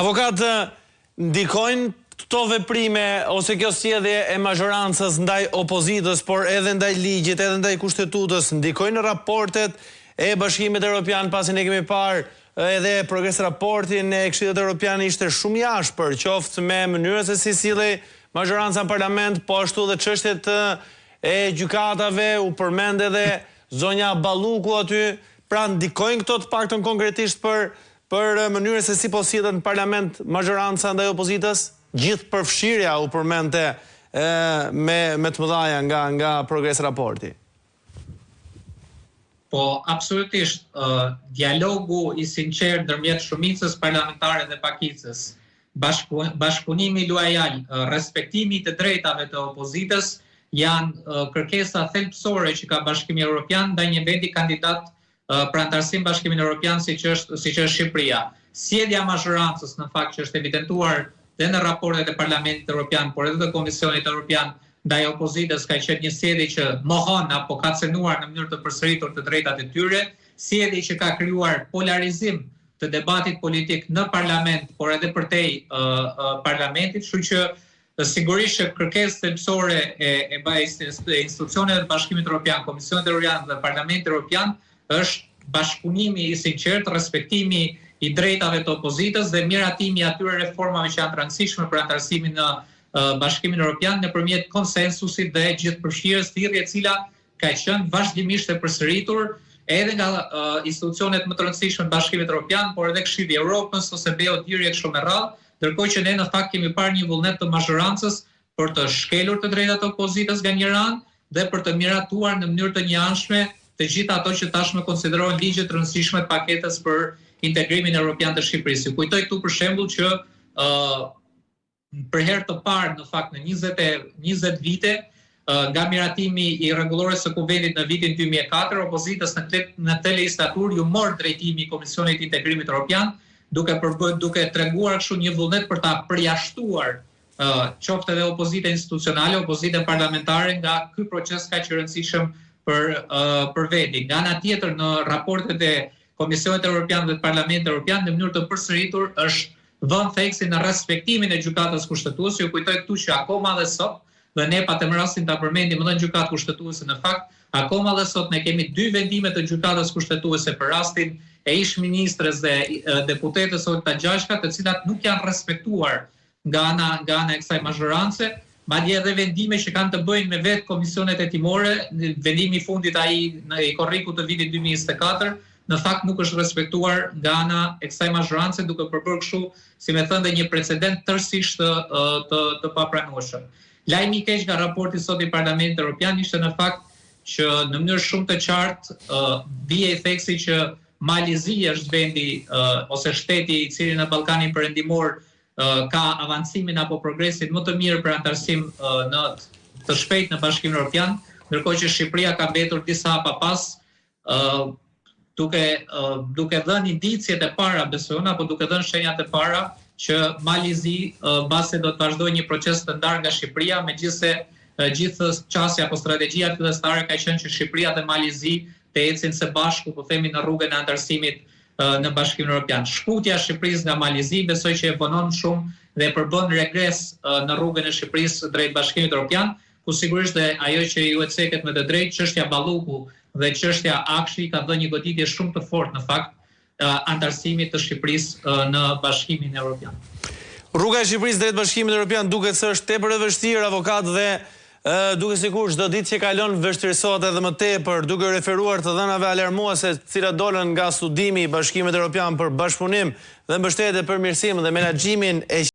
Avokat, ndikojnë këto veprime ose kjo sjellje e mazhorancës ndaj opozitës, por edhe ndaj ligjit, edhe ndaj kushtetutës, ndikojnë në raportet e Bashkimit Evropian, pasi ne kemi parë edhe progres raportin e Këshillit Evropian ishte shumë i ashpër, qoftë me mënyrën se si sillej mazhoranca në parlament, po ashtu dhe çështjet e gjykatave, u përmend edhe zonja Balluku aty, pra ndikojnë këto të paktën konkretisht për mënyrën se si po sillet në parlament mazhoranca ndaj opozitës? Gjithë përfshirja u përmendte me të mëdhaja nga progres raporti. Po, absolutisht, dialogu i sinqert ndërmjet shumicës parlamentare dhe pakicës, bashkëpunimi luajal, respektimi të drejtave të opozitës janë kërkesa thelbësore që ka Bashkimi Evropian ndaj një vendi kandidat për anëtarësim Bashkimin Evropian siç është Shqipëria. Sjellja e mazhorancës në fakt që është evidentuar dhe në raportet e Parlamentit Evropian, por edhe të Komisionit Evropian ndaj opozitës ka qenë një sjellje që mohon apo ka cenuar në mënyrë të përsëritur të drejtat e tyre, sjellje që ka krijuar polarizim të debatit politik në parlament, por edhe përtej parlamentit, kështu që sigurisht që kërkesë thelbësore e institucioneve të Bashkimit Evropian, Komisionit Evropian dhe Parlamentit Evropian është bashkëpunimi i sinqert, respektimi i drejtave të opozitës dhe miratimi atyre reformave që janë të rëndësishme për anëtarësimin në Bashkimin Evropian nëpërmjet konsensusit dhe gjithëpërfshirjes, thirrje e cila ka qenë vazhdimisht e përsëritur edhe nga institucionet më të rëndësishme të Bashkimit Evropian, por edhe Këshilli i Evropës ose BE-i e kështu me radhë, ndërkohë që ne në fakt kemi parë një vullnet të mazhorancës për të shkelur të drejtat e opozitës nga një anë dhe për të miratuar në mënyrë të njëanshme të gjitha ato që tashmë konsiderohen ligje të rëndësishme të paketës për integrimin evropian të Shqipërisë. Kujtoj këtu për shembull që për herë të parë në fakt në 20 vite nga miratimi i rregullores së Kuvendit në vitin 2004, opozitës në këtë legislaturë ju mor drejtimi i Komisionit të Integrimit Evropian, duke treguar kështu një vullnet për ta përjashtuar qoftë edhe opozita institucionale, opozita parlamentare nga ky proces kaq i rëndësishëm për vendin. Nga ana tjetër në raportet e Komisionit Evropian dhe të Parlamentit Evropian në mënyrë të përsëritur është vënë theksin në respektimin e gjykatës kushtetuese. Ju kujtoj këtu që akoma dhe sot, dhe ne patëm rastin ta përmendim edhe në gjykatë kushtetuese në fakt, akoma dhe sot ne kemi 2 vendime të gjykatës kushtetuese për rastin e ish-ministres dhe deputetës Olta Gjashka, të cilat nuk janë respektuar nga ana e kësaj mazhorance, madje edhe vendime që kanë të bëjnë me vetë komisionet hetimore, vendimi i fundit ai i korrikut të vitit 2024, në fakt nuk është respektuar nga ana e kësaj mazhorance, duke përbërë kështu, si me thënë, një precedent tërësisht të papranueshëm. Lajmi i keq nga raporti sot i Parlamentit Evropian ishte në fakt që në mënyrë shumë të qartë bie i theksi që Malezia është vendi ose shteti i cili në Ballkanin Perëndimor ka avancimin apo progresin më të mirë për anëtarësim të shpejt në Bashkimin Evropian, ndërkohë që Shqipëria ka mbetur disa hapa pas, duke dhënë indicjet e para, besoj, apo duke dhënë shenjat e para që Malezi mbase do të vazhdojë një proces të ndarë nga Shqipëria, megjithëse gjithë çësia apo strategjia fillestare ka qenë që Shqipëria dhe Malezi të ecin së bashku, po themi, në rrugën e anëtarësimit në Bashkimin Evropian. Shkutja e Shqipërisë nga Malezi besoj që e vonon shumë dhe përbën regres në rrugën e Shqipërisë drejt Bashkimit Evropian, ku sigurisht dhe ajo që ju e ceket me të drejtë, çështja Balluku dhe çështja Akshi ka dhënë një goditje shumë të fortë në fakt anëtarësimit të Shqipërisë në Bashkimin Evropian. Rruga e Shqipërisë drejt Bashkimit Evropian duket se është tepër e vështirë, avokat, dhe duke sikur çdo ditë që kalon vështirësohet edhe më tepër, duke referuar të dhënave alarmuese të cilat dolën nga studimi i Bashkimit Evropian për bashkëpunim dhe mbështetje, përmirësim dhe menaxhimin e